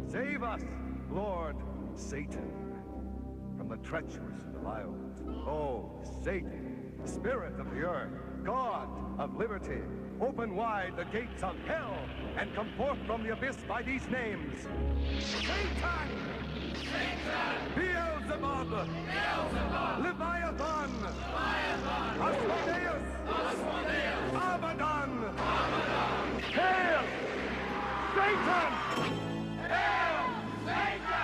Save us, Lord Satan, from the treacherous Belial. Oh, Satan, spirit of the earth, God of liberty, open wide the gates of hell and come forth from the abyss by these names. Satan! Satan! Beelzebub! Beelzebub! Leviathan! Leviathan! Asmodeus! Asmodeus! Abaddon! Abaddon! Hail! Satan! Hail! Satan!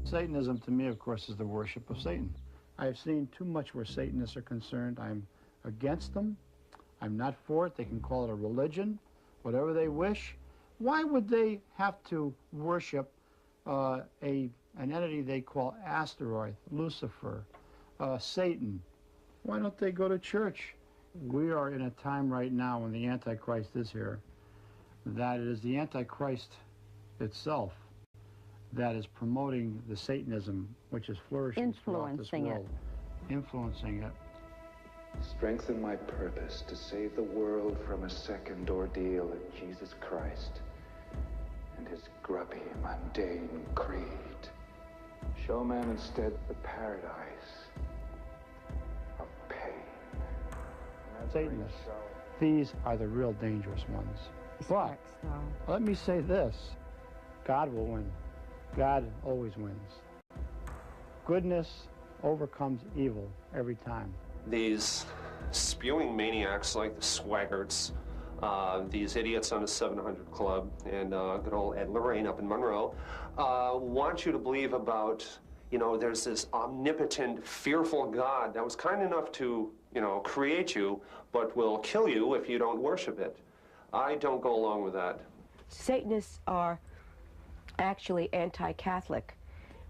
Satanism, to me, of course, is the worship of Satan. I've seen too much where Satanists are concerned. I'm against them. I'm not for it. They can call it a religion, whatever they wish. Why would they have to worship an entity they call asteroid, Lucifer, Satan? Why don't they go to church? We are in a time right now when the Antichrist is here, that it is the Antichrist itself that is promoting the Satanism, which is flourishing throughout this world. Influencing it. Strengthen my purpose to save the world from a second ordeal of Jesus Christ and his grubby, mundane creed. Show man instead the paradise of pain. Satanists, these are the real dangerous ones. But let me say this, God will win. God always wins. Goodness overcomes evil every time. These spewing maniacs like the Swaggarts, these idiots on the 700 Club, and good old Ed Lorraine up in Monroe, want you to believe about, there's this omnipotent, fearful God that was kind enough to, create you, but will kill you if you don't worship it. I don't go along with that. Satanists are actually anti-Catholic.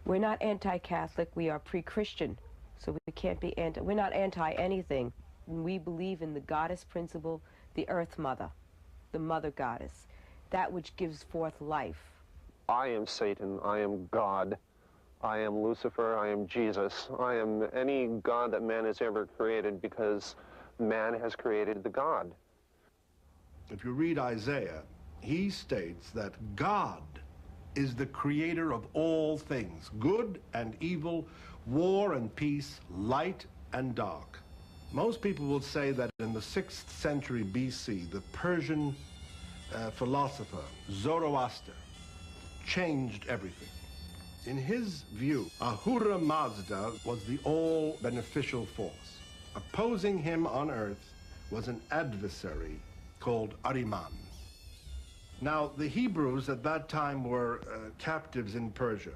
We're not anti-Catholic, we are pre-Christian, so we can't be we're not anti-anything. We believe in the goddess principle, the earth mother, the mother goddess, that which gives forth life. I am Satan, I am God, I am Lucifer, I am Jesus, I am any God that man has ever created because man has created the God. If you read Isaiah, he states that God is the creator of all things, good and evil, war and peace, light and dark. Most people will say that in the 6th century BC, the Persian philosopher Zoroaster changed everything. In his view, Ahura Mazda was the all-beneficial force. Opposing him on earth was an adversary called Ahriman. Now, the Hebrews at that time were captives in Persia,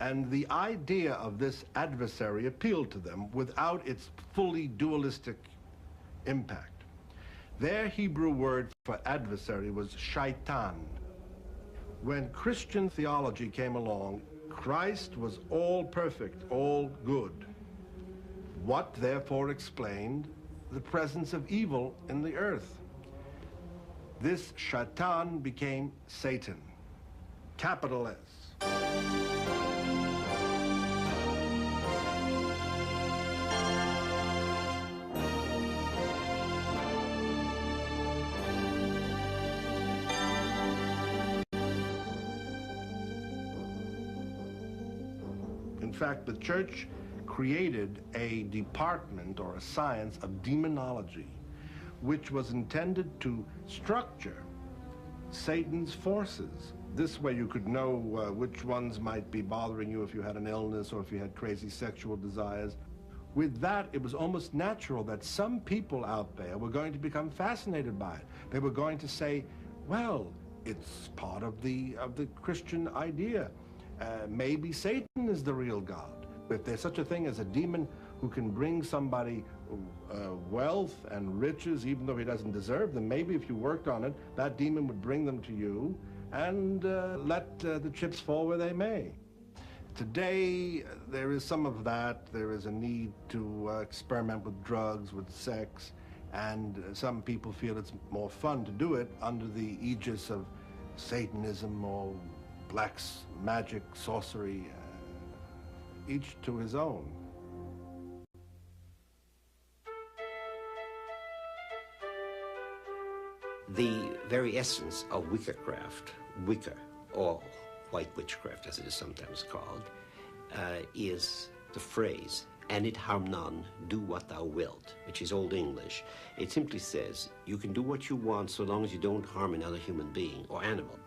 and the idea of this adversary appealed to them without its fully dualistic impact. Their Hebrew word for adversary was shaitan. When Christian theology came along, Christ was all perfect, all good. What therefore explained the presence of evil in the earth? This shaitan became Satan, capital S. fact, the church created a department or a science of demonology, which was intended to structure Satan's forces. This way you could know which ones might be bothering you if you had an illness or if you had crazy sexual desires. With that, it was almost natural that some people out there were going to become fascinated by it. They were going to say, well, it's part of the Christian idea. Maybe Satan is the real God. If there's such a thing as a demon who can bring somebody wealth and riches, even though he doesn't deserve them, maybe if you worked on it, that demon would bring them to you and let the chips fall where they may. Today, there is some of that. There is a need to experiment with drugs, with sex, and some people feel it's more fun to do it under the aegis of Satanism or black magic, sorcery, each to his own. The very essence of Wicca-craft, Wicca, or white witchcraft as it is sometimes called, is the phrase, "And it harm none, do what thou wilt," which is Old English. It simply says, you can do what you want so long as you don't harm another human being or animal.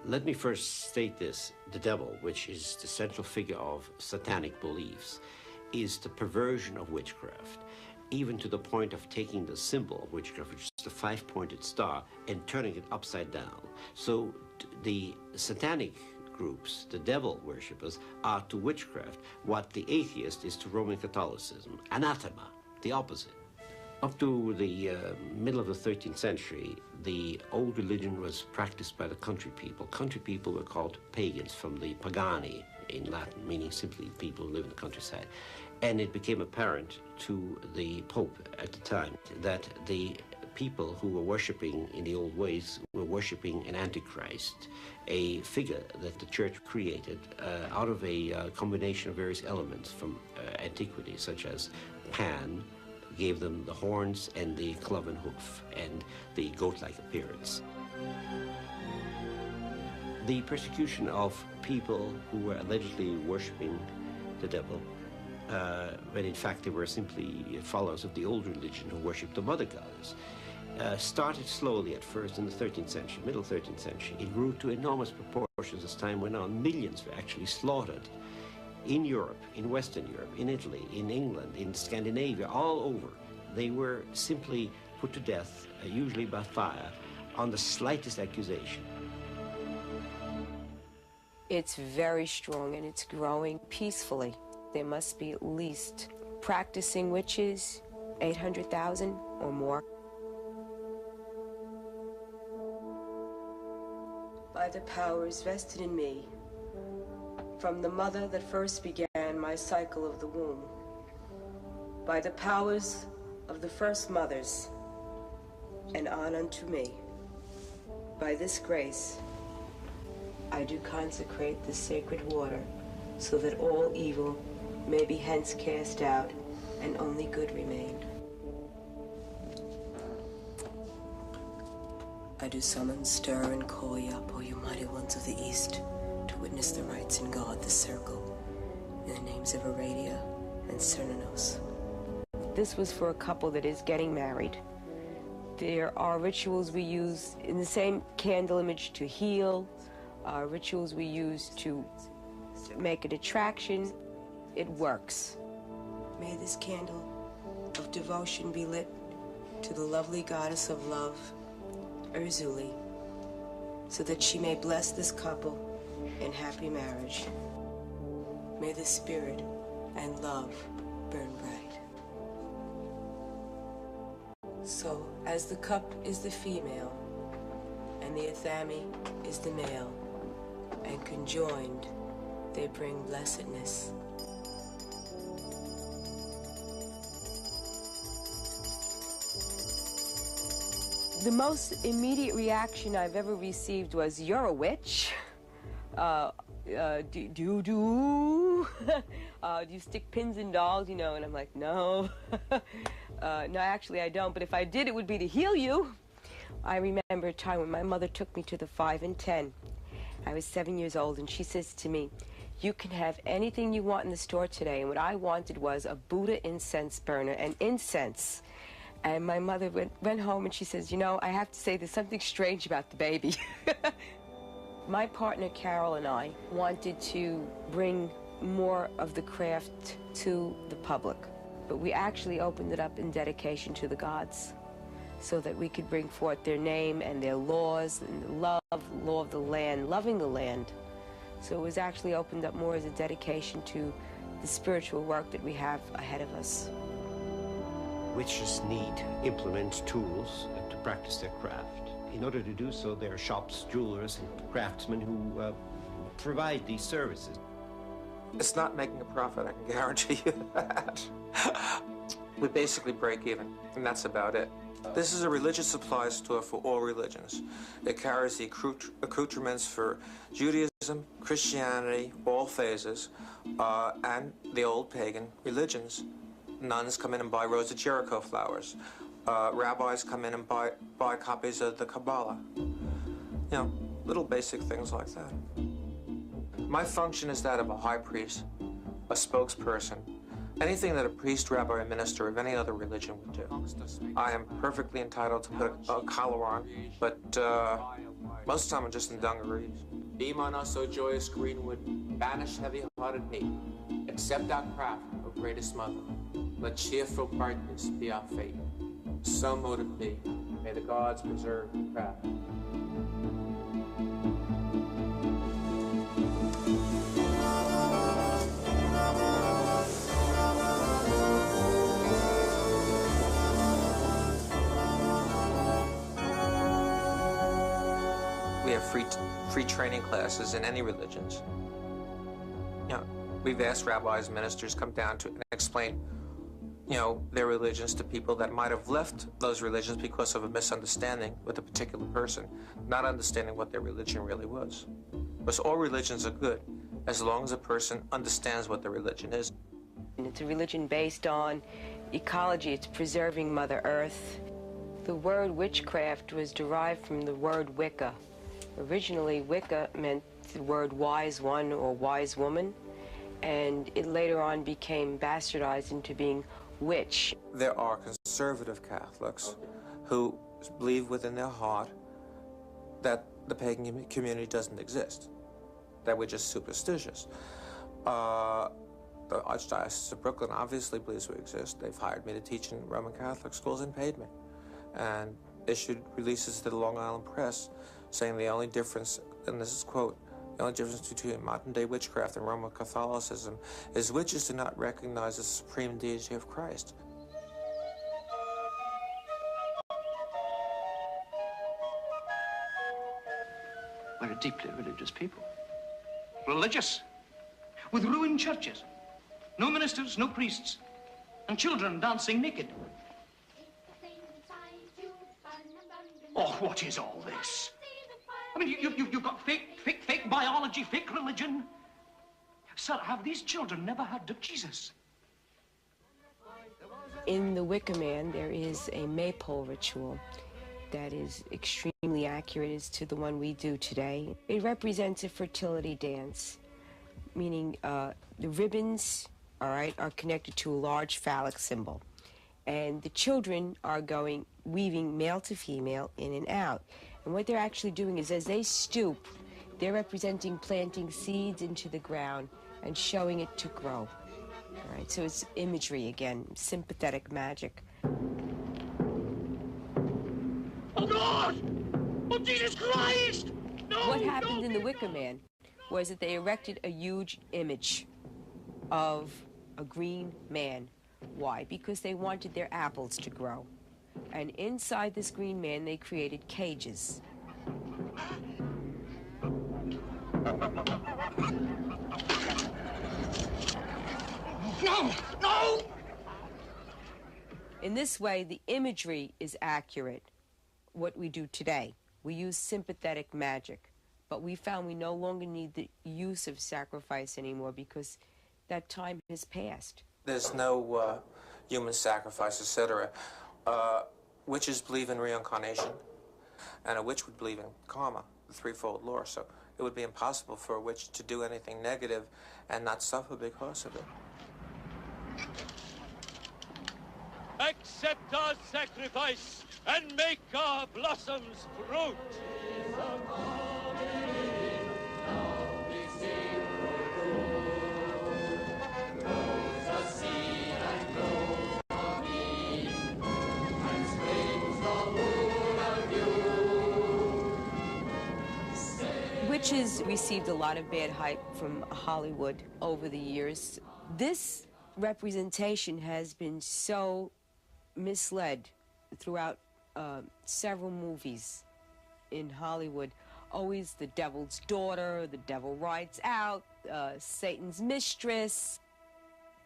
Let me first state this. The devil, which is the central figure of satanic beliefs, is the perversion of witchcraft, even to the point of taking the symbol of witchcraft, which is the five-pointed star, and turning it upside down. So the satanic groups, the devil worshippers, are to witchcraft what the atheist is to Roman Catholicism. Anathema, the opposite. Up to the middle of the 13th century, the old religion was practiced by the country people. Country people were called pagans, from the pagani in Latin, meaning simply people who live in the countryside. And it became apparent to the Pope at the time that the people who were worshipping in the old ways were worshipping an antichrist, a figure that the church created out of a combination of various elements from antiquity, such as Pan gave them the horns and the cloven hoof and the goat-like appearance. The persecution of people who were allegedly worshipping the devil, when in fact they were simply followers of the old religion who worshipped the mother goddess, started slowly at first in the 13th century, middle 13th century. It grew to enormous proportions as time went on. Millions were actually slaughtered in Europe, in Western Europe, in Italy, in England, in Scandinavia, all over. They were simply put to death, usually by fire, on the slightest accusation. It's very strong and it's growing peacefully. There must be at least practicing witches, 800,000 or more. By the powers vested in me, from the mother that first began my cycle of the womb, by the powers of the first mothers, and on unto me, by this grace, I do consecrate the sacred water, so that all evil may be hence cast out, and only good remain. I do summon, stir, and call you up, O you mighty ones of the East, to witness the rites in God, the circle, in the names of Aradia and Cernunnos. This was for a couple that is getting married. There are rituals we use in the same candle image to heal, rituals we use to make an attraction. It works. May this candle of devotion be lit to the lovely goddess of love, Urzuli, so that she may bless this couple in happy marriage. May the spirit and love burn bright. So, as the cup is the female, and the athame is the male, and conjoined, they bring blessedness. The most immediate reaction I've ever received was, "You're a witch? Do you stick pins in dolls, you know?" And I'm like, "No." No, actually I don't, but if I did, it would be to heal you. I remember a time when my mother took me to the 5 and 10. I was 7 years old, and she says to me, You can have anything you want in the store today, and what I wanted was a Buddha incense burner and incense. And my mother went home and she says, you know, I have to say there's something strange about the baby. My partner Carol and I wanted to bring more of the craft to the public, but we actually opened it up in dedication to the gods so that we could bring forth their name and their laws and law of the land, loving the land. So it was actually opened up more as a dedication to the spiritual work that we have ahead of us. Witches need implements, tools to practice their craft. In order to do so, there are shops, jewelers, and craftsmen who provide these services. It's not making a profit, I can guarantee you that. We basically break even, and that's about it. This is a religious supply store for all religions. It carries the accoutrements for Judaism, Christianity, all phases, and the old pagan religions. Nuns come in and buy Rose of Jericho flowers. Rabbis come in and buy copies of the Kabbalah. You know, little basic things like that. My function is that of a high priest, a spokesperson, anything that a priest, rabbi, or minister of any other religion would do. I am perfectly entitled to put a collar on, but most of the time I'm just in dungarees. Beam on us, O joyous greenwood, banish heavy-hearted hate. Accept our craft, O greatest mother. Let cheerful brightness be our fate. So mote it be. May the gods preserve the craft. We have free training classes in any religions. You know, we've asked rabbis and ministers come down to and explain, you know, their religions to people that might have left those religions because of a misunderstanding with a particular person, not understanding what their religion really was. Because all religions are good as long as a person understands what their religion is. And it's a religion based on ecology. It's preserving Mother Earth. The word witchcraft was derived from the word Wicca. Originally, Wicca meant the word wise one or wise woman, and it later on became bastardized into being witch. There are conservative Catholics who believe within their heart that the pagan community doesn't exist, that we're just superstitious. The Archdiocese of Brooklyn obviously believes we exist. They've hired me to teach in Roman Catholic schools and paid me, and issued releases to the Long Island Press saying the only difference, and this is quote, the only difference between modern-day witchcraft and Roman Catholicism is witches do not recognize the supreme deity of Christ. We're a deeply religious people. Religious, with ruined churches, no ministers, no priests, and children dancing naked. Oh, what is all this? I mean, you've got fake biology, fake religion. Sir, have these children never heard of Jesus? In the Wicca Man, there is a maypole ritual that is extremely accurate as to the one we do today. It represents a fertility dance, meaning the ribbons, all right, are connected to a large phallic symbol. And the children are weaving male to female in and out. And what they're actually doing is as they stoop, they're representing planting seeds into the ground and showing it to grow. All right, so it's imagery again, sympathetic magic. Oh, God! Oh, Jesus Christ! No! What happened in the Wicca Man was that they erected a huge image of a green man. Why? Because they wanted their apples to grow. And inside this green man, they created cages. No! No! In this way, the imagery is accurate, what we do today. We use sympathetic magic, but we found we no longer need the use of sacrifice anymore because that time has passed. There's no human sacrifice, etc. Witches believe in reincarnation. And a witch would believe in karma, the threefold law. So it would be impossible for a witch to do anything negative and not suffer because of it. Accept our sacrifice and make our blossoms fruit. Witches received a lot of bad hype from Hollywood over the years. This representation has been so misled throughout several movies in Hollywood. Always the devil's daughter, the devil rides out, Satan's mistress,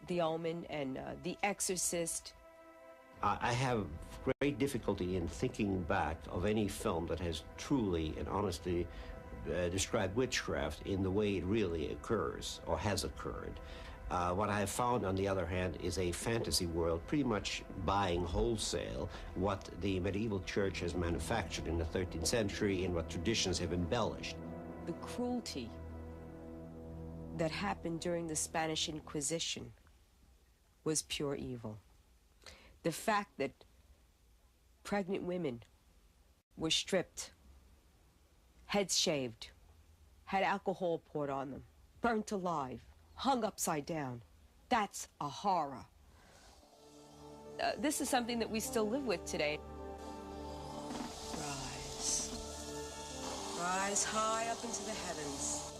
The Omen, and The Exorcist. I have great difficulty in thinking back of any film that has truly and honestly described witchcraft in the way it really occurs or has occurred. What I have found, on the other hand, is a fantasy world pretty much buying wholesale what the medieval church has manufactured in the 13th century and what traditions have embellished. The cruelty that happened during the Spanish Inquisition was pure evil. The fact that pregnant women were stripped, heads shaved, had alcohol poured on them, burnt alive, hung upside down. That's a horror. This is something that we still live with today. Rise. Rise high up into the heavens.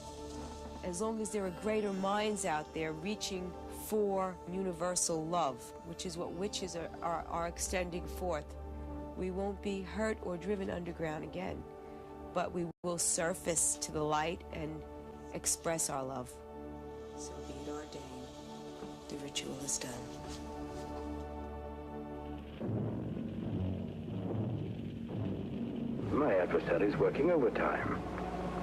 As long as there are greater minds out there reaching for universal love, which is what witches are extending forth, we won't be hurt or driven underground again, but we will surface to the light and express our love. So be it ordained. The ritual is done. My adversary's working overtime.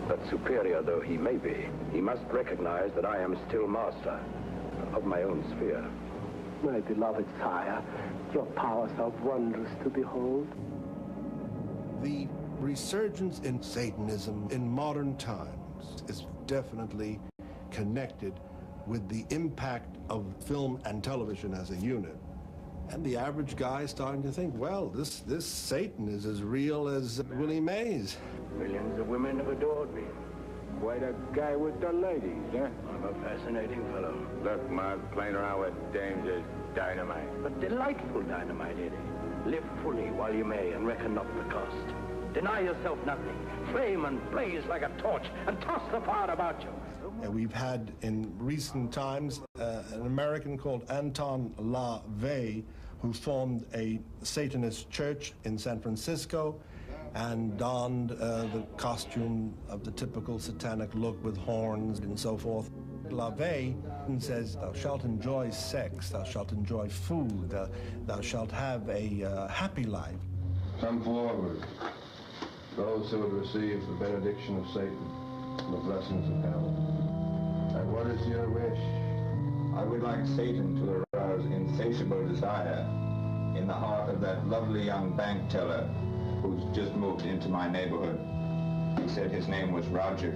But superior though he may be, he must recognize that I am still master of my own sphere. My beloved sire, your powers are wondrous to behold. The resurgence in Satanism in modern times is definitely connected with the impact of film and television as a unit. And the average guy is starting to think, well, this Satan is as real as Willie Mays. Millions of women have adored me. Quite a guy with the ladies, eh? I'm a fascinating fellow. Look, Mark, playing around with dames is dynamite. But delightful dynamite, Eddie. Live fully while you may and reckon not the cost. Deny yourself nothing. Flame and blaze like a torch and toss the fire about you. And we've had in recent times an American called Anton LaVey who formed a Satanist church in San Francisco and donned the costume of the typical satanic look with horns and so forth. LaVey says, thou shalt enjoy sex, thou shalt enjoy food, thou shalt have a happy life. Come forward, those who have received the benediction of Satan and the blessings of hell. And what is your wish? I would like Satan to arouse insatiable desire in the heart of that lovely young bank teller who's just moved into my neighborhood. He said his name was Roger.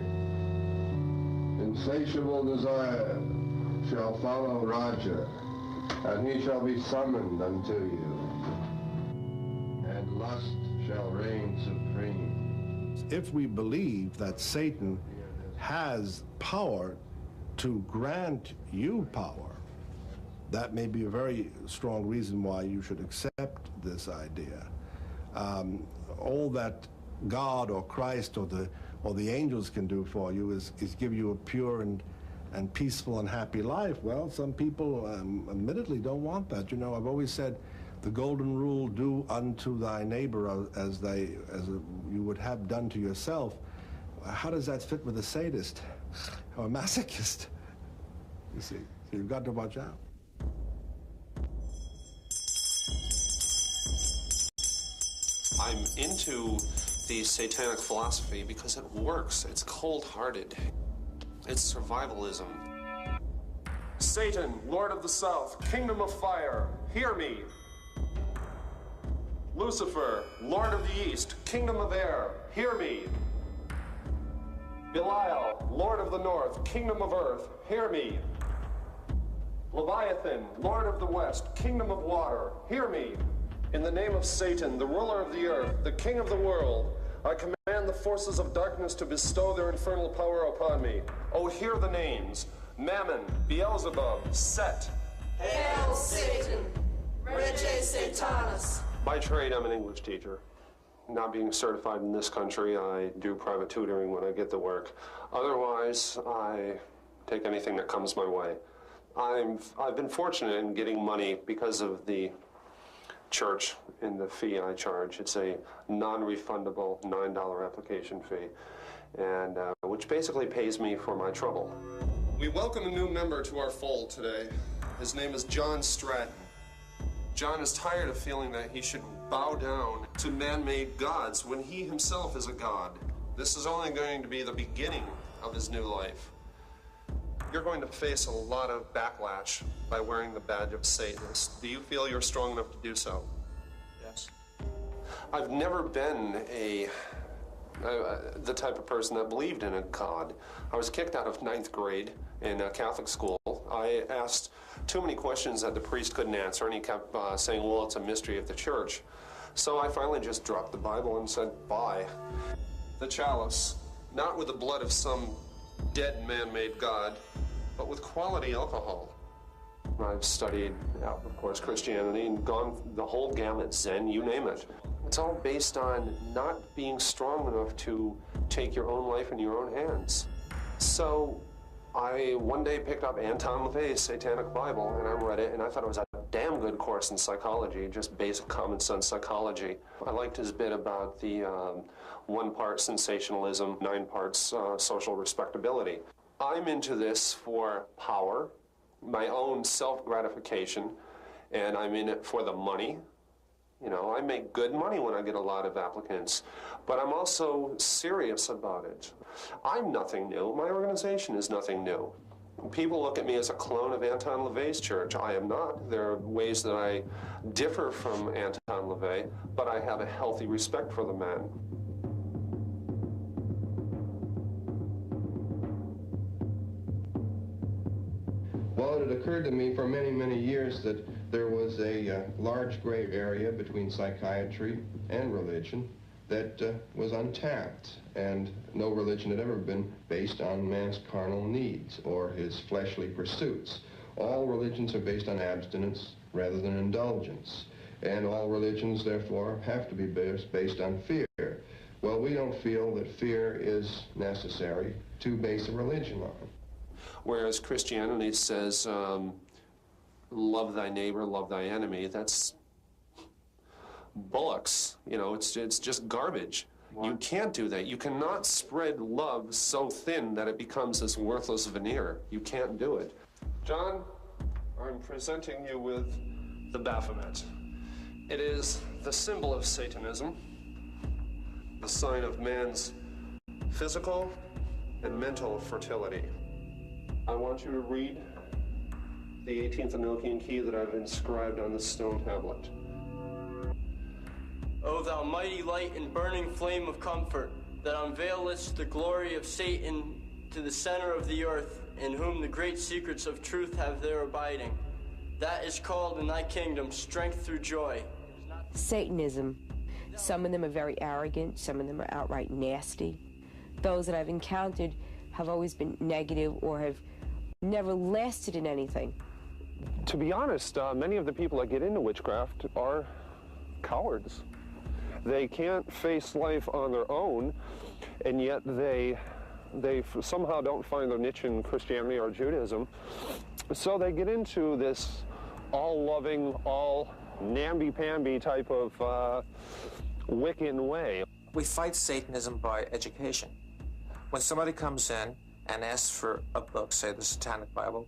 Insatiable desire shall follow Roger, and he shall be summoned unto you, and lust shall reign supreme. If we believe that Satan has power to grant you power, that may be a very strong reason why you should accept this idea. All that God or Christ or the angels can do for you is give you a pure and peaceful and happy life. Well, some people admittedly don't want that. You know, I've always said the golden rule, do unto thy neighbor as you would have done to yourself. How does that fit with a sadist or a masochist? You see, so you've got to watch out. I'm into the satanic philosophy because it works. It's cold-hearted. It's survivalism. Satan, Lord of the South, Kingdom of Fire, hear me. Lucifer, Lord of the East, Kingdom of Air, hear me. Belial, Lord of the North, Kingdom of Earth, hear me. Leviathan, Lord of the West, Kingdom of Water, hear me. In the name of Satan, the ruler of the earth, the king of the world, I command the forces of darkness to bestow their infernal power upon me. Oh, hear the names: Mammon, Beelzebub, Set. Hail Satan, Rege Satanas. By trade, I'm an English teacher. Not being certified in this country, I do private tutoring when I get the work. Otherwise, I take anything that comes my way. I've been fortunate in getting money because of the church and the fee I charge. It's a non-refundable $9 application fee, and which basically pays me for my trouble. We welcome a new member to our fold today. His name is John Stratton. John is tired of feeling that he should bow down to man-made gods when he himself is a god. This is only going to be the beginning of his new life. You're going to face a lot of backlash by wearing the badge of Satanist. Do you feel you're strong enough to do so? Yes. I've never been the type of person that believed in a god. I was kicked out of 9th grade in a Catholic school. I asked too many questions that the priest couldn't answer, and he kept saying, well, it's a mystery of the church. So I finally just dropped the Bible and said, bye. The chalice, not with the blood of some dead man-made god, but with quality alcohol. I've studied, of course, Christianity and gone the whole gamut, Zen, you name it. It's all based on not being strong enough to take your own life in your own hands. So I one day picked up Anton LaVey's Satanic Bible, and I read it, and I thought it was a damn good course in psychology, just basic common sense psychology. I liked his bit about the 1 part sensationalism, 9 parts social respectability. I'm into this for power, my own self-gratification, and I'm in it for the money. You know, I make good money when I get a lot of applicants, but I'm also serious about it. I'm nothing new. My organization is nothing new. People look at me as a clone of Anton LaVey's church. I am not. There are ways that I differ from Anton LaVey, but I have a healthy respect for the man. Well, it had occurred to me for many, many years that there was a large gray area between psychiatry and religion that was untapped, and no religion had ever been based on man's carnal needs or his fleshly pursuits. All religions are based on abstinence rather than indulgence, and all religions, therefore, have to be based on fear. Well, we don't feel that fear is necessary to base a religion on. Whereas Christianity says, love thy neighbor, love thy enemy. That's bullocks. You know, it's just garbage. Wow. You can't do that. You cannot spread love so thin that it becomes this worthless veneer. You can't do it. John, I'm presenting you with the Baphomet. It is the symbol of Satanism, the sign of man's physical and mental fertility. I want you to read the 18th Enochian key that I've inscribed on the stone tablet. O thou mighty light and burning flame of comfort, that unveilest the glory of Satan to the center of the earth, in whom the great secrets of truth have their abiding. That is called in thy kingdom strength through joy. Satanism. Some of them are very arrogant, some of them are outright nasty. Those that I've encountered have always been negative or have never lasted in anything. To be honest, many of the people that get into witchcraft are cowards. They can't face life on their own, and yet they somehow don't find their niche in Christianity or Judaism. So they get into this all-loving, all namby-pamby type of Wiccan way. We fight Satanism by education. When somebody comes in and asks for a book, say the Satanic Bible,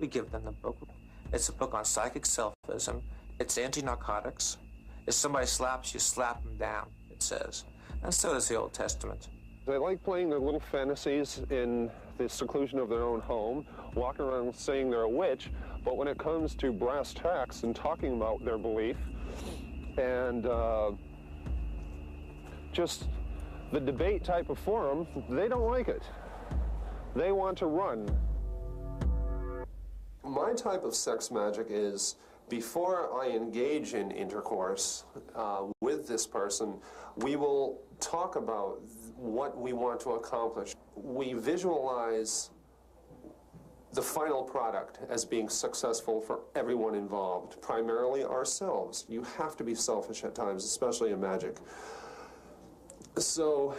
we give them the book. It's a book on psychic selfism. It's anti-narcotics. If somebody slaps you, slap them down, it says. And so does the Old Testament. They like playing their little fantasies in the seclusion of their own home, walking around saying they're a witch, but when it comes to brass tacks and talking about their belief, and just the debate type of forum, they don't like it. They want to run. My type of sex magic is, before I engage in intercourse with this person, we will talk about what we want to accomplish. We visualize the final product as being successful for everyone involved, primarily ourselves. You have to be selfish at times, especially in magic. So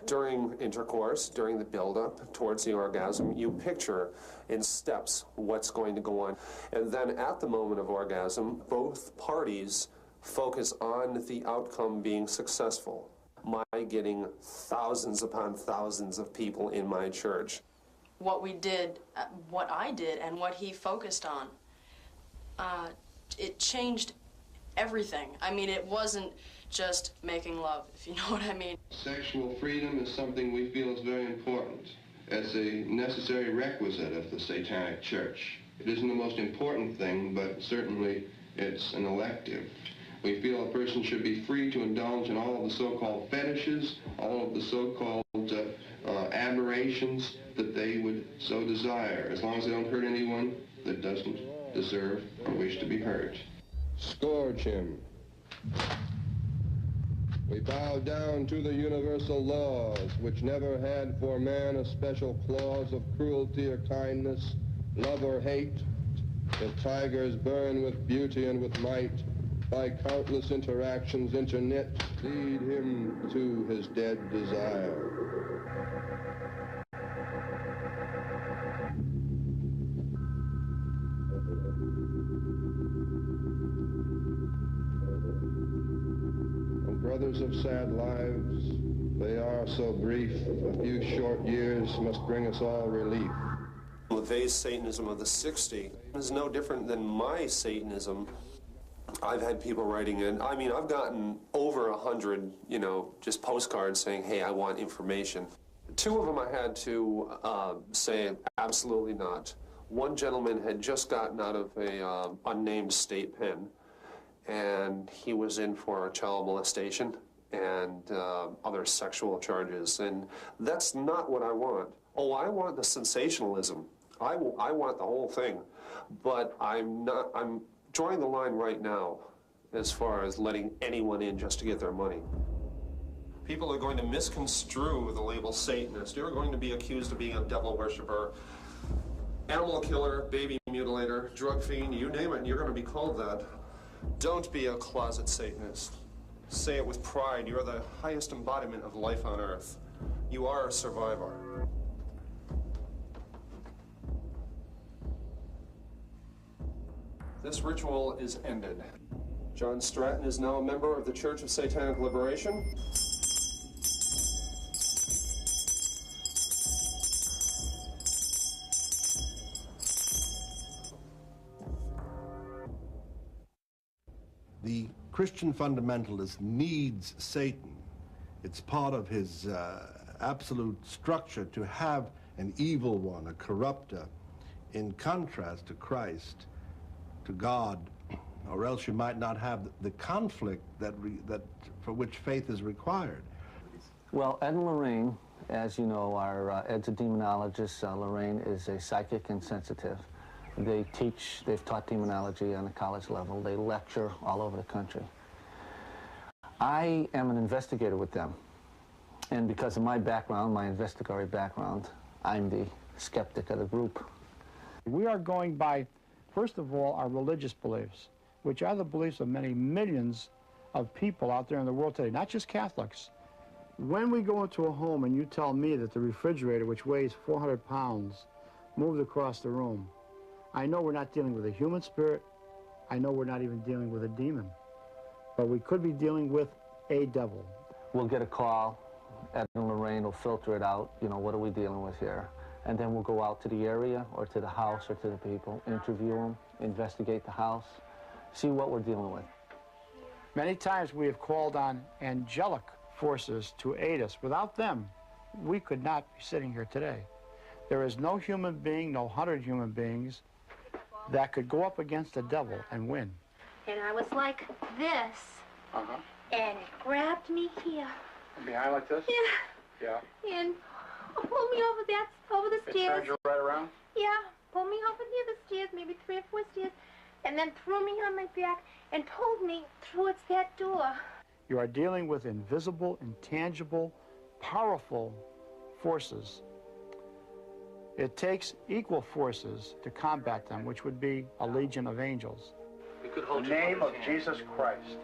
during intercourse, during the build-up towards the orgasm, you picture in steps what's going to go on. And then at the moment of orgasm, both parties focus on the outcome being successful. My getting thousands upon thousands of people in my church. What we did, what I did, and what he focused on, it changed everything. I mean, it wasn't just making love, if you know what I mean. Sexual freedom is something we feel is very important. It's a necessary requisite of the Satanic Church. It isn't the most important thing, but certainly it's an elective. We feel a person should be free to indulge in all of the so-called fetishes, all of the so-called aberrations that they would so desire, as long as they don't hurt anyone that doesn't deserve or wish to be hurt. Scourge him. We bow down to the universal laws, which never had for man a special clause of cruelty or kindness, love or hate. If tigers burn with beauty and with might, by countless interactions interknit, lead him to his dead desire. Brothers of sad lives, they are so brief. A few short years must bring us all relief. LaVey's Satanism of the 60s is no different than my Satanism. I've had people writing in. I mean, I've gotten over 100, just postcards saying, hey, I want information. 2 of them I had to say, absolutely not. One gentleman had just gotten out of a unnamed state pen, and he was in for child molestation and other sexual charges, and that's not what I want. Oh, I want the sensationalism. I want the whole thing, but I'm drawing the line right now as far as letting anyone in just to get their money. People are going to misconstrue the label Satanist. You're going to be accused of being a devil worshiper, animal killer, baby mutilator, drug fiend, you name it, and you're going to be called that. Don't be a closet Satanist. Say it with pride. You're the highest embodiment of life on earth. You are a survivor. This ritual is ended. John Stratton is now a member of the Church of Satanic Liberation. The Christian fundamentalist needs Satan. It's part of his absolute structure to have an evil one, a corrupter, in contrast to Christ, to God, or else you might not have the conflict that for which faith is required. Well, Ed and Lorraine, as you know, Ed's a demonologist. Lorraine is a psychic and sensitive. They've taught demonology on a college level. They lecture all over the country. I am an investigator with them. And because of my background, my investigatory background, I'm the skeptic of the group. We are going by, first of all, our religious beliefs, which are the beliefs of many millions of people out there in the world today, not just Catholics. When we go into a home and you tell me that the refrigerator, which weighs 400 pounds, moved across the room, I know we're not dealing with a human spirit. I know we're not even dealing with a demon. But we could be dealing with a devil. We'll get a call. Ed and Lorraine will filter it out. What are we dealing with here? And then we'll go out to the area or to the house or to the people, interview them, investigate the house, see what we're dealing with. Many times we have called on angelic forces to aid us. Without them, we could not be sitting here today. There is no human being, no 100 human beings that could go up against the devil and win. And I was like this And it grabbed me here. Behind like this? Yeah. Yeah. And pulled me over the It stairs. turned you right around? Yeah, pulled me over near the stairs, maybe 3 or 4 stairs, and then threw me on my back and pulled me towards that door. You are dealing with invisible, intangible, powerful forces. It takes equal forces to combat them, which would be a legion of angels. In the name of Jesus Christ,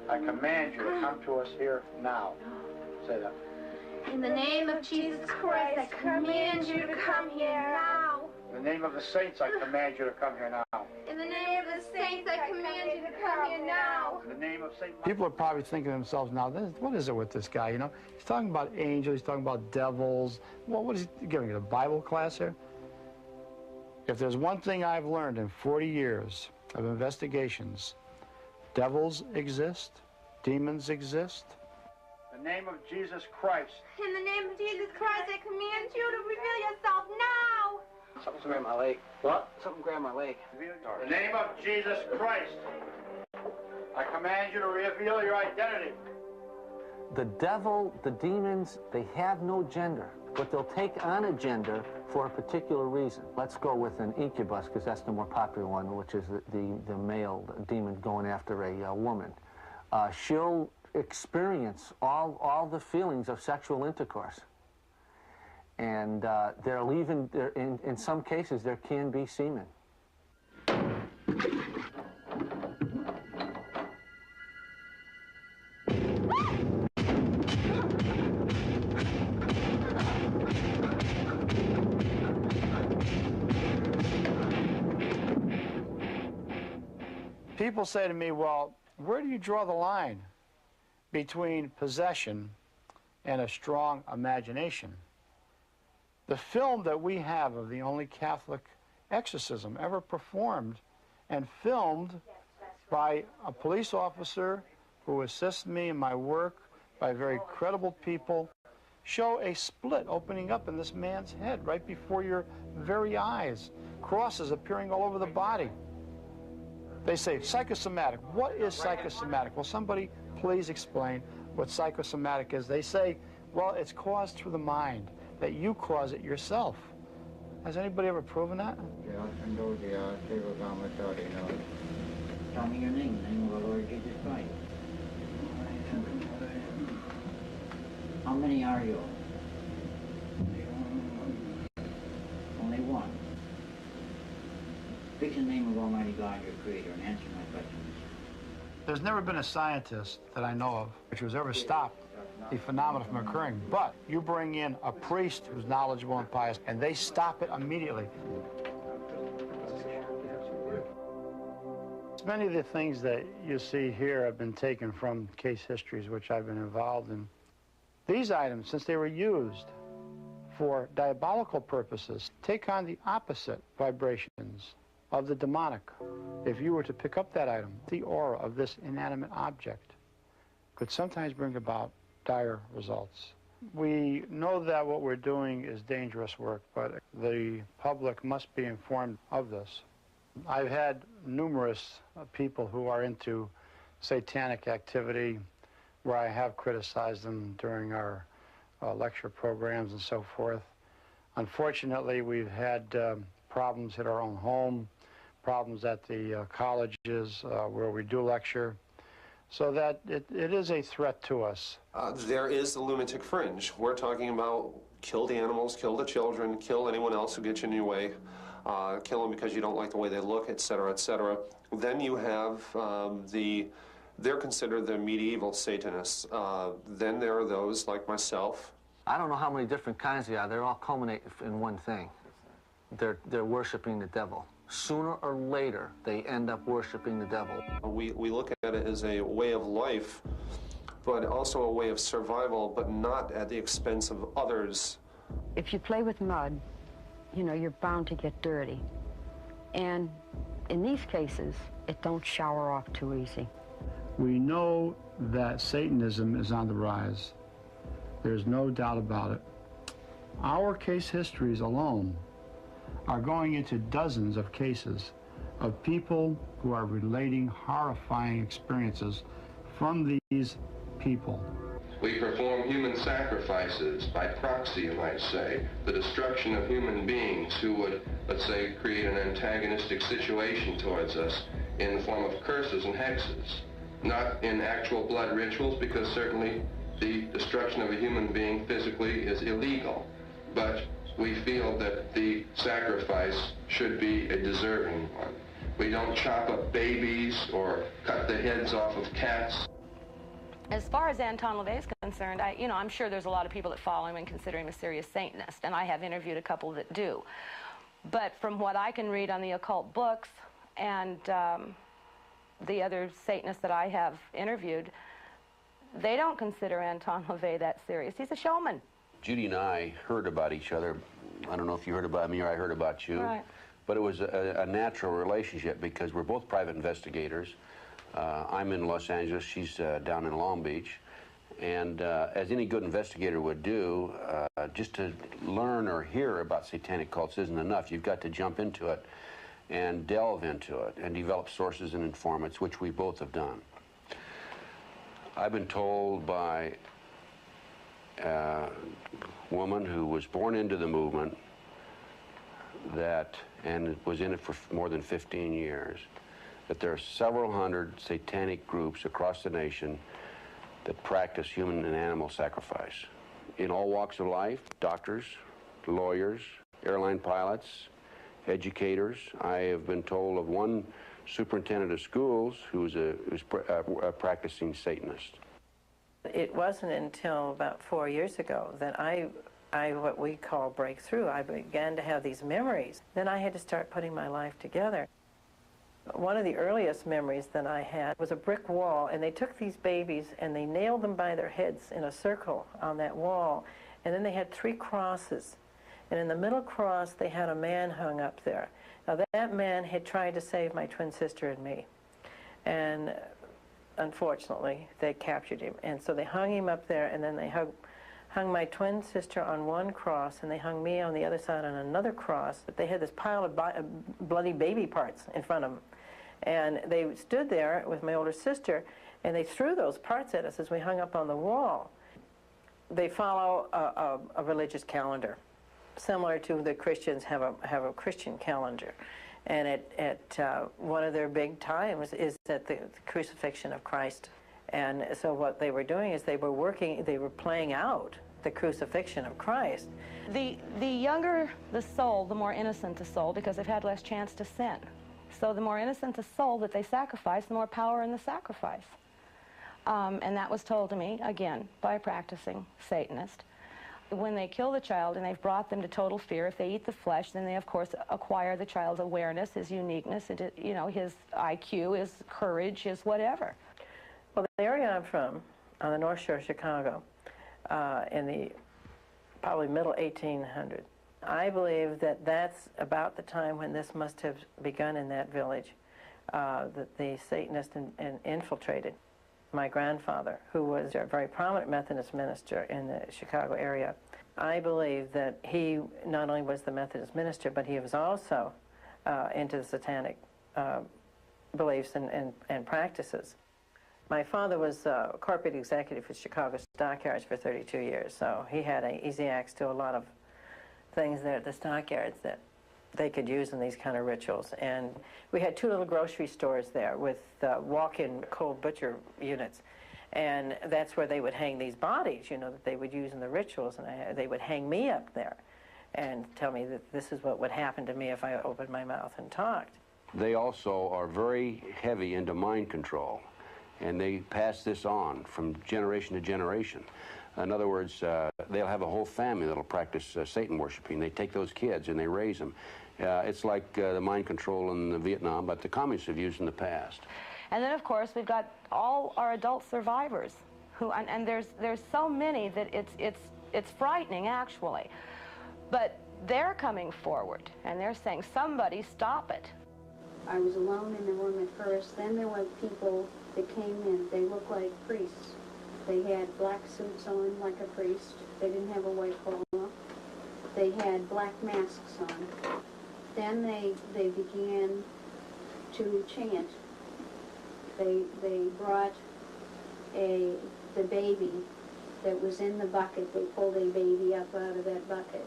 I command you to come to us here now. Say that. In the name of Jesus Christ, I command you to come here now. In the name of the saints, I command you to come here now. In the name of the saints, I command you to come here now. In the name of Satan. People are probably thinking to themselves now, what is it with this guy, you know? He's talking about angels, he's talking about devils. Well, what is he giving, a Bible class here? If there's one thing I've learned in 40 years of investigations, devils exist, demons exist. In the name of Jesus Christ. In the name of Jesus Christ, I command you to reveal yourself now. Something grabbed my leg. What? Something grabbed my leg. In the name of Jesus Christ, I command you to reveal your identity. The devil, the demons, they have no gender, but they'll take on a gender for a particular reason. Let's go with an incubus, because that's the more popular one, which is the male demon going after a woman. She'll experience all the feelings of sexual intercourse. And in some cases, there can be semen. People say to me, well, where do you draw the line between possession and a strong imagination? The film that we have of the only Catholic exorcism ever performed and filmed by a police officer who assists me in my work, by very credible people, show a split opening up in this man's head right before your very eyes, crosses appearing all over the body. They say psychosomatic. What is psychosomatic? Well, somebody please explain what psychosomatic is. They say, well, it's caused through the mind, that you cause it yourself. Has anybody ever proven that? Tell me your name, the name of the Lord Jesus Christ. How many are you? Only one. Speak in the name of Almighty God, your Creator, and answer my questions. There's never been a scientist that I know of which has ever stopped the phenomenon from occurring. But you bring in a priest who's knowledgeable and pious, and they stop it immediately. Many of the things that you see here have been taken from case histories which I've been involved in. These items, since they were used for diabolical purposes, take on the opposite vibrations of the demonic. If you were to pick up that item, the aura of this inanimate object could sometimes bring about dire results. We know that what we're doing is dangerous work, but the public must be informed of this. I've had numerous people who are into satanic activity where I have criticized them during our lecture programs and so forth. Unfortunately, we've had problems at our own home, problems at the colleges where we do lecture, so that it is a threat to us. There is the lunatic fringe. We're talking about kill the animals, kill the children, kill anyone else who gets in your way, kill them because you don't like the way they look, etc., etc. Then you have they're considered the medieval Satanists. Then there are those like myself. I don't know how many different kinds they are. They're all culminate in one thing. They're worshiping the devil. Sooner or later, they end up worshiping the devil. We look at it as a way of life, but also a way of survival, but not at the expense of others. If you play with mud, you know, you're bound to get dirty. And in these cases, it don't shower off too easy. We know that Satanism is on the rise. There's no doubt about it. Our case histories alone are going into dozens of cases of people who are relating horrifying experiences from these people. We perform human sacrifices by proxy, you might say, the destruction of human beings who would, let's say, create an antagonistic situation towards us in the form of curses and hexes. Not in actual blood rituals, because certainly the destruction of a human being physically is illegal. But we feel that the sacrifice should be a deserving one. We don't chop up babies or cut the heads off of cats. As far as Anton LaVey is concerned, I'm sure there's a lot of people that follow him and consider him a serious Satanist, and I have interviewed a couple that do. But from what I can read on the occult books and the other Satanists that I have interviewed, they don't consider Anton LaVey that serious. He's a showman. Judy and I heard about each other. I don't know if you heard about me or I heard about you. Right. But it was a natural relationship because we're both private investigators. I'm in Los Angeles, she's down in Long Beach. And as any good investigator would do, just to learn or hear about satanic cults isn't enough. You've got to jump into it and delve into it and develop sources and informants, which we both have done. I've been told by a woman who was born into the movement and was in it for more than 15 years, that there are several hundred satanic groups across the nation that practice human and animal sacrifice. In all walks of life, doctors, lawyers, airline pilots, educators. I have been told of one superintendent of schools who's a practicing Satanist. It wasn't until about 4 years ago that I what we call breakthrough. I began to have these memories. Then I had to start putting my life together. One of the earliest memories that I had was a brick wall, and they took these babies and they nailed them by their heads in a circle on that wall, and then they had 3 crosses. And in the middle cross, they had a man hung up there. Now, that man had tried to save my twin sister and me. And unfortunately, they captured him. And so they hung him up there, and then they hung my twin sister on one cross, and they hung me on the other side on another cross. But they had this pile of bloody baby parts in front of them. And they stood there with my older sister, and they threw those parts at us as we hung up on the wall. They follow a religious calendar, similar to the Christians have a Christian calendar. And at one of their big times is at the crucifixion of Christ. And so what they were doing is they were playing out the crucifixion of Christ. The younger the soul, the more innocent the soul, because they've had less chance to sin. So the more innocent the soul that they sacrifice, the more power in the sacrifice. And that was told to me, again, by a practicing Satanist. When they kill the child and they've brought them to total fear, if they eat the flesh, then they, of course, acquire the child's awareness, his uniqueness, his IQ, his courage, his whatever. Well, the area I'm from, on the North Shore of Chicago, in the probably middle 1800s, I believe that that's about the time when this must have begun in that village, that the Satanists infiltrated. My grandfather, who was a very prominent Methodist minister in the Chicago area, I believe that he not only was the Methodist minister, but he was also into the satanic beliefs and practices. My father was corporate executive for Chicago Stockyards for 32 years, so he had an easy access to a lot of things there at the stockyards that they could use in these kind of rituals. And we had 2 little grocery stores there with walk-in cold butcher units. And that's where they would hang these bodies, that they would use in the rituals. And they would hang me up there and tell me that this is what would happen to me if I opened my mouth and talked. They also are very heavy into mind control, and they pass this on from generation to generation. In other words, they'll have a whole family that'll practice Satan worshiping. They take those kids and they raise them. It's like the mind control in Vietnam, but the communists have used in the past. And then, of course, we've got all our adult survivors, and there's so many that it's frightening, actually. But they're coming forward, and they're saying, somebody stop it. I was alone in the room at first. Then there were people that came in. They looked like priests. They had black suits on like a priest. They didn't have a white cloth. They had black masks on. Then they began to chant. They brought the baby that was in the bucket. They pulled a baby up out of that bucket,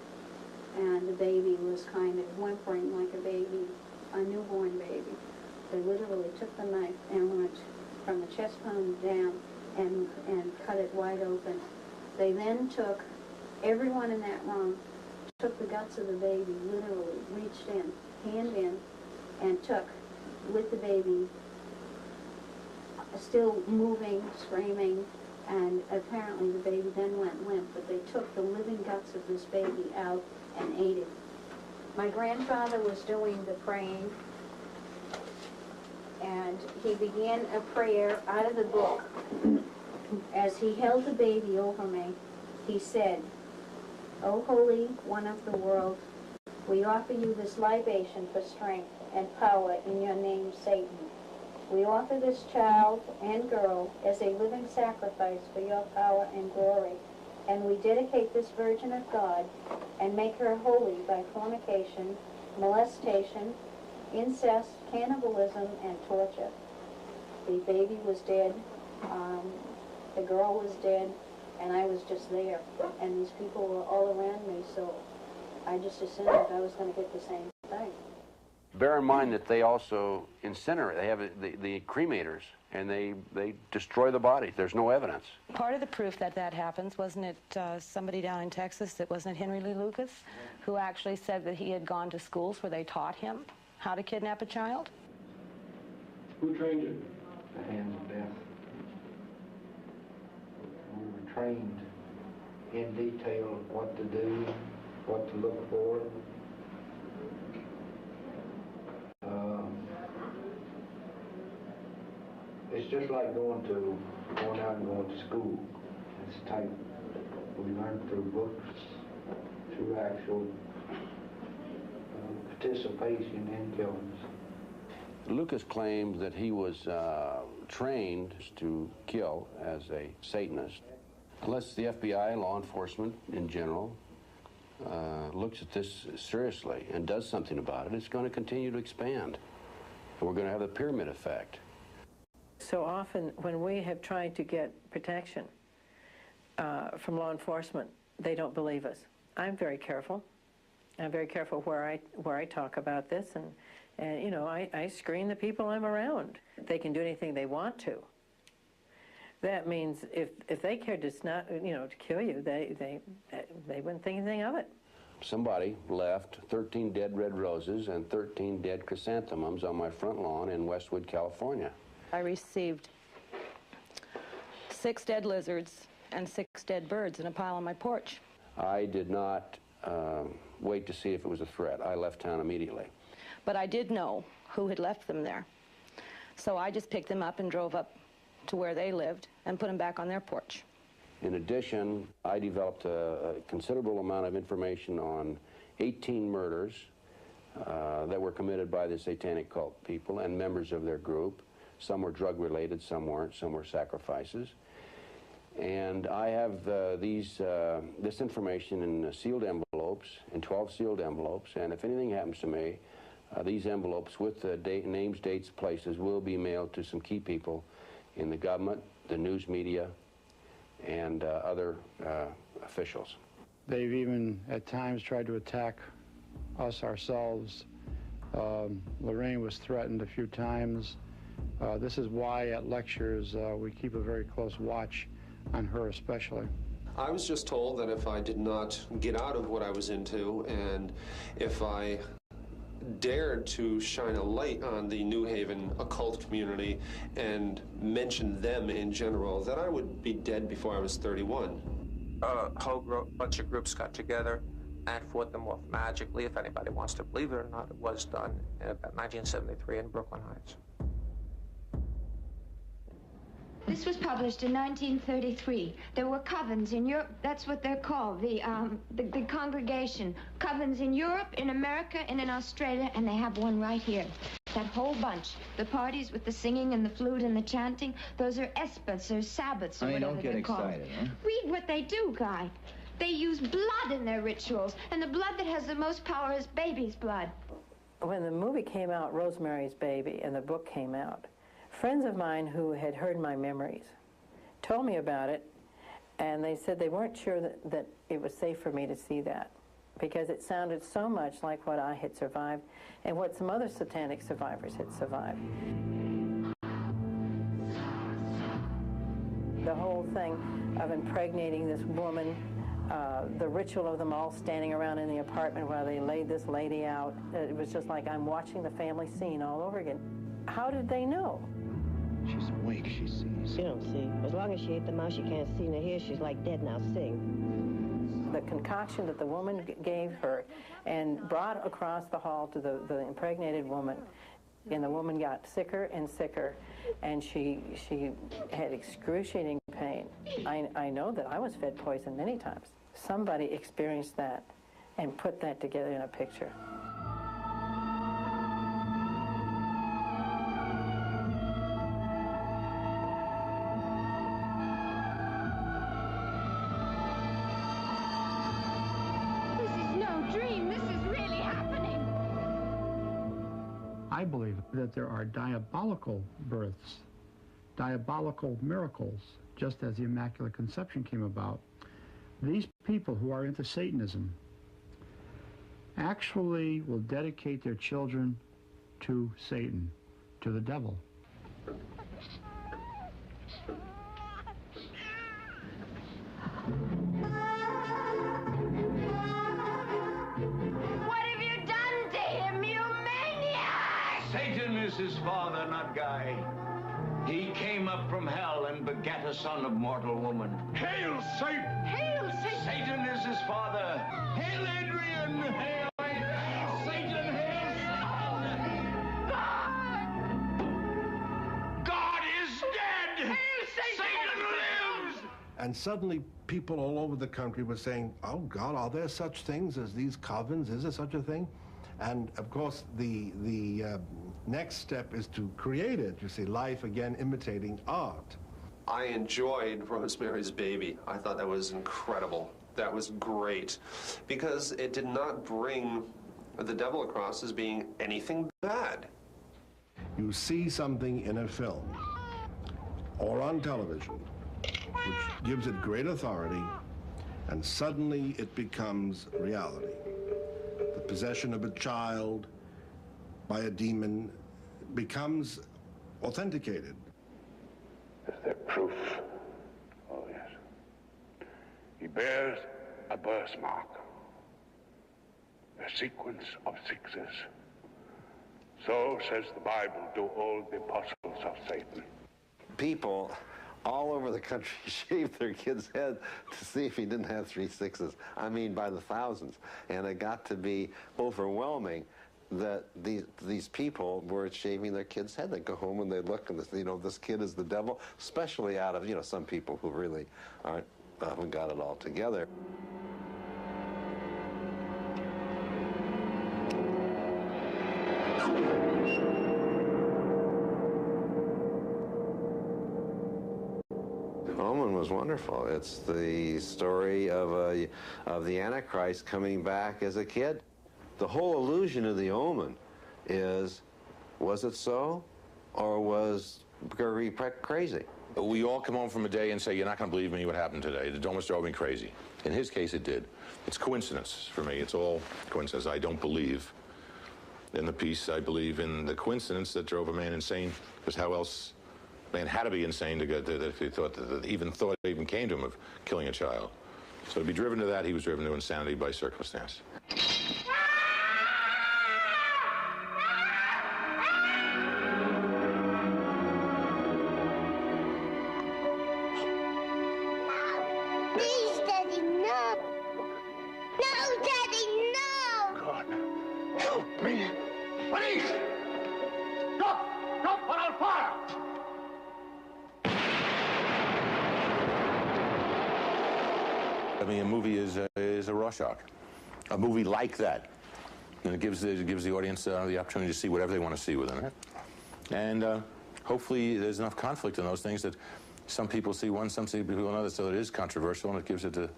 and the baby was kind of whimpering like a baby, a newborn baby. They literally took the knife and went from the chest bone down and cut it wide open. They then took, everyone in that room took the guts of the baby, literally reached in, hand in, and took, with the baby, still moving, screaming, and apparently the baby then went limp, but they took the living guts of this baby out and ate it. My grandfather was doing the praying, and he began a prayer out of the book. As he held the baby over me, he said, "O Holy One of the world, we offer you this libation for strength and power in your name, Satan. We offer this child and girl as a living sacrifice for your power and glory, and we dedicate this Virgin of God and make her holy by fornication, molestation, incest, cannibalism, and torture." The baby was dead, the girl was dead, and I was just there, and these people were all around me, so I just assumed that I was going to get the same thing. Bear in mind that they also incinerate. They have the cremators, and they destroy the bodies. There's no evidence. Part of the proof that that happens, wasn't it somebody down in Texas, that wasn't it Henry Lee Lucas, who actually said that he had gone to schools where they taught him how to kidnap a child? Who trained you? The hands of death. We were trained in detail what to do, what to look for. It's just like going out and going to school. It's type we learn through books, through actual participation in killings. Lucas claimed that he was trained to kill as a Satanist. Unless the FBI, law enforcement in general, looks at this seriously and does something about it, it's going to continue to expand. And we're going to have the pyramid effect. So often when we have tried to get protection from law enforcement, they don't believe us. I'm very careful. I'm very careful where I talk about this, and you know, I screen the people I'm around. They can do anything they want to. That means if they cared to to kill you, they wouldn't think anything of it. Somebody left 13 dead red roses and 13 dead chrysanthemums on my front lawn in Westwood, California. I received 6 dead lizards and 6 dead birds in a pile on my porch. I did not wait to see if it was a threat. I left town immediately. But I did know who had left them there. So I just picked them up and drove up to where they lived and put them back on their porch. In addition, I developed a considerable amount of information on 18 murders that were committed by the satanic cult people and members of their group. Some were drug-related, some weren't, some were sacrifices. And I have this information in sealed envelopes, in 12 sealed envelopes, and if anything happens to me, these envelopes with the names, dates, places will be mailed to some key people in the government, the news media, and other officials. They've even at times tried to attack us ourselves. Lorraine was threatened a few times. This is why at lectures we keep a very close watch on her especially. I was just told that if I did not get out of what I was into, and if I dared to shine a light on the New Haven occult community and mention them in general, that I would be dead before I was 31. A whole bunch of groups got together and fought them off magically. If anybody wants to believe it or not, it was done in about 1973 in Brooklyn Heights. This was published in 1933. There were covens in Europe. That's what they're called, the congregation. Covens in Europe, in America, and in Australia, and they have one right here. That whole bunch. The parties with the singing and the flute and the chanting, those are espats or sabbats or whatever they're called. Don't get excited, huh? Read what they do, Guy. They use blood in their rituals, and the blood that has the most power is baby's blood. When the movie came out, Rosemary's Baby, and the book came out, friends of mine who had heard my memories told me about it, and they said they weren't sure that it was safe for me to see that, because it sounded so much like what I had survived and what some other satanic survivors had survived. The whole thing of impregnating this woman, the ritual of them all standing around in the apartment while they laid this lady out, it was just like I'm watching the family scene all over again. How did they know? She's awake, she sees. She don't see. As long as she ate the mouse, she can't see nor hear. She's like dead now. Sing. The concoction that the woman gave her and brought across the hall to the impregnated woman, and the woman got sicker and sicker, and she had excruciating pain. I know that I was fed poison many times. Somebody experienced that and put that together in a picture. I believe that there are diabolical births, diabolical miracles, just as the Immaculate Conception came about. These people who are into Satanism actually will dedicate their children to Satan, to the devil. Satan is his father, not Guy. He came up from hell and begat a son of mortal woman. Hail, Satan! Hail, Satan! Satan is his father. Hail, Adrian! Hail, Satan! Hail, God is dead! Hail, Satan! Satan lives! And suddenly people all over the country were saying, oh God, are there such things as these covens? Is there such a thing? And of course, the next step is to create it, you see, life again imitating art. I enjoyed Rosemary's Baby. I thought that was incredible. That was great, because it did not bring the devil across as being anything bad. You see something in a film or on television which gives it great authority, and suddenly it becomes reality. The possession of a child by a demon becomes authenticated. Is there proof? Oh, yes. He bears a birthmark, a sequence of sixes. So, says the Bible, do all the apostles of Satan. People all over the country shaved their kids' head to see if he didn't have 3 sixes. I mean, by the thousands. And it got to be overwhelming that these people were shaving their kids' head. They'd go home and they'd look and, this kid is the devil, especially out of, some people who really haven't got it all together. Omen was wonderful. It's the story of the Antichrist coming back as a kid. The whole illusion of the Omen is, was it so, or was Gregory Peck crazy? We all come home from a day and say, you're not going to believe me what happened today. It almost drove me crazy. In his case, it did. It's coincidence for me. It's all coincidence. I don't believe in the peace. I believe in the coincidence that drove a man insane, because how else? Man had to be insane to get that if he thought that even came to him of killing a child. So to be driven to that, he was driven to insanity by circumstance. Please, Daddy, no. No, Daddy, no. God, help me. Please! Stop, or I'll fire! I mean, a movie is a Rorschach. A movie like that. And it gives the audience the opportunity to see whatever they want to see within it. And hopefully there's enough conflict in those things that some people see one, some see people another, so it is controversial, and it gives it it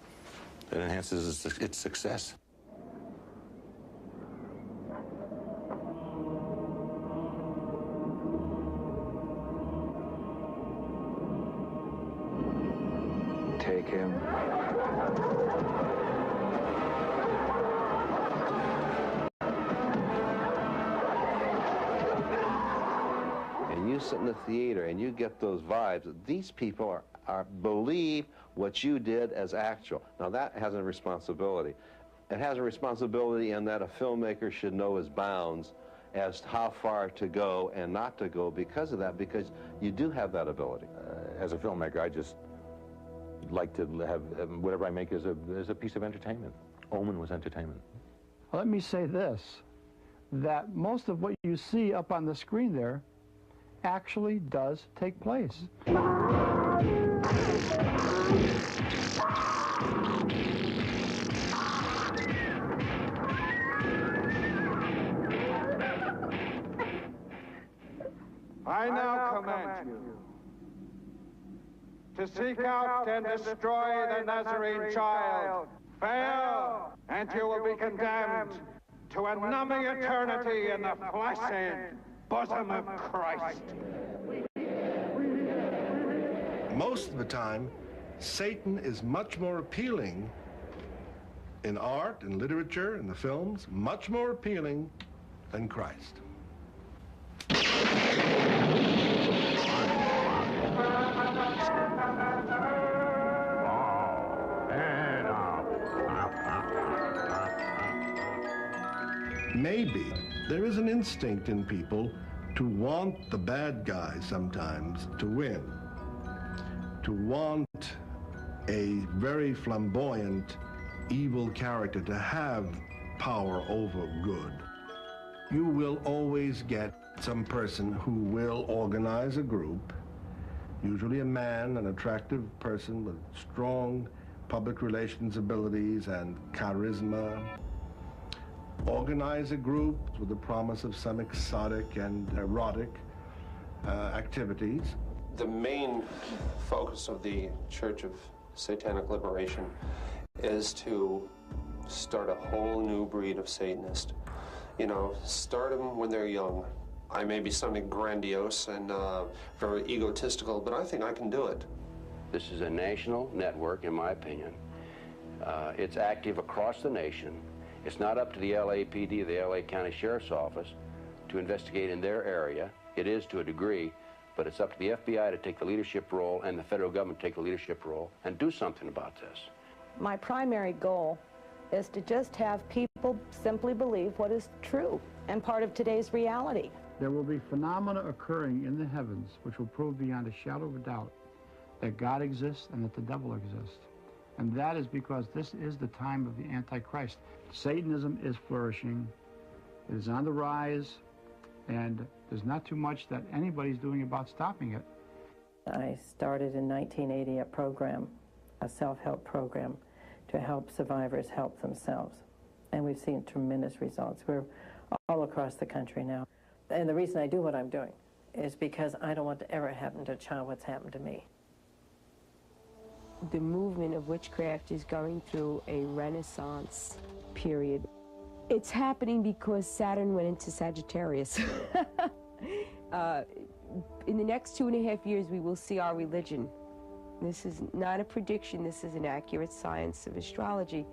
enhances its success. him. And you sit in the theater and you get those vibes that these people are believe what you did as actual. Now that has a responsibility. It has a responsibility in that a filmmaker should know his bounds as to how far to go and not to go because of that, because you do have that ability. As a filmmaker, I just like to have whatever I make as a piece of entertainment. Omen was entertainment. Let me say this, that most of what you see up on the screen there actually does take place. I now command you to seek out and destroy the Nazarene child. Fail, and you will be condemned to a numbing eternity in the flesh-end bosom of Christ. Most of the time, Satan is much more appealing in art, in literature, in the films, much more appealing than Christ. Maybe there is an instinct in people to want the bad guy sometimes to win, to want a very flamboyant, evil character to have power over good. You will always get some person who will organize a group, usually a man, an attractive person with strong public relations abilities and charisma, organize a group with the promise of some exotic and erotic activities. The main focus of the Church of Satanic Liberation is to start a whole new breed of Satanist. You know, start them when they're young. I may be sounding grandiose and very egotistical, but I think I can do it. This is a national network, in my opinion. It's active across the nation. It's not up to the LAPD, the LA County Sheriff's Office, to investigate in their area. It is to a degree, but it's up to the FBI to take the leadership role and the federal government to take the leadership role and do something about this. My primary goal is to just have people simply believe what is true and part of today's reality. There will be phenomena occurring in the heavens which will prove beyond a shadow of a doubt that God exists and that the devil exists. And that is because this is the time of the Antichrist. Satanism is flourishing. It is on the rise, and there's not too much that anybody's doing about stopping it. I started in 1980 a program, a self-help program, to help survivors help themselves. And we've seen tremendous results. We're all across the country now. And the reason I do what I'm doing is because I don't want to ever happen to a child what's happened to me. The movement of witchcraft is going through a renaissance period. It's happening because Saturn went into Sagittarius. In the next 2.5 years, we will see our religion. This is not a prediction, this is an accurate science of astrology.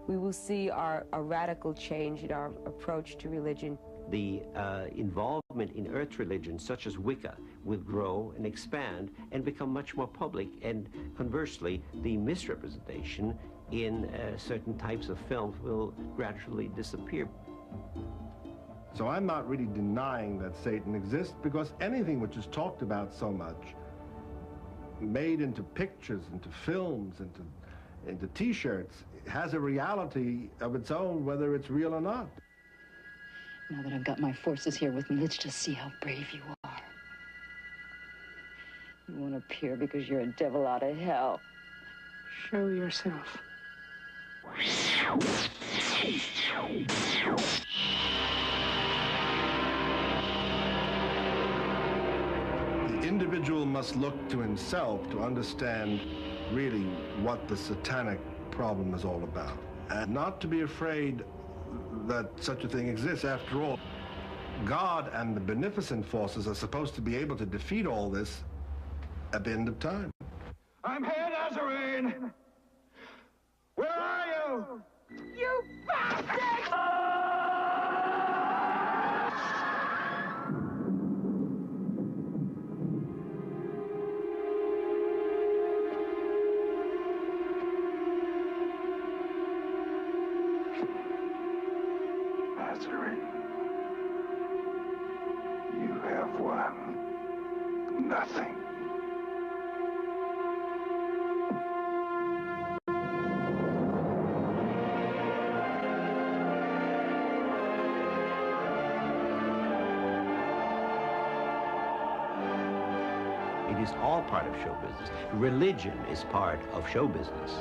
We will see a radical change in our approach to religion. The involvement in earth religions, such as Wicca, will grow and expand and become much more public, and conversely, the misrepresentation in certain types of films will gradually disappear. So I'm not really denying that Satan exists, because anything which is talked about so much, made into pictures, into films, into T-shirts, has a reality of its own, whether it's real or not. Now that I've got my forces here with me, let's just see how brave you are. You won't appear because you're a devil out of hell. Show yourself. The individual must look to himself to understand really what the satanic problem is all about, and not to be afraid that such a thing exists. After all, God and the beneficent forces are supposed to be able to defeat all this at the end of time. I'm here, Nazarene, you! You bastard! Nazarene, you have won nothing. It is all part of show business. Religion is part of show business.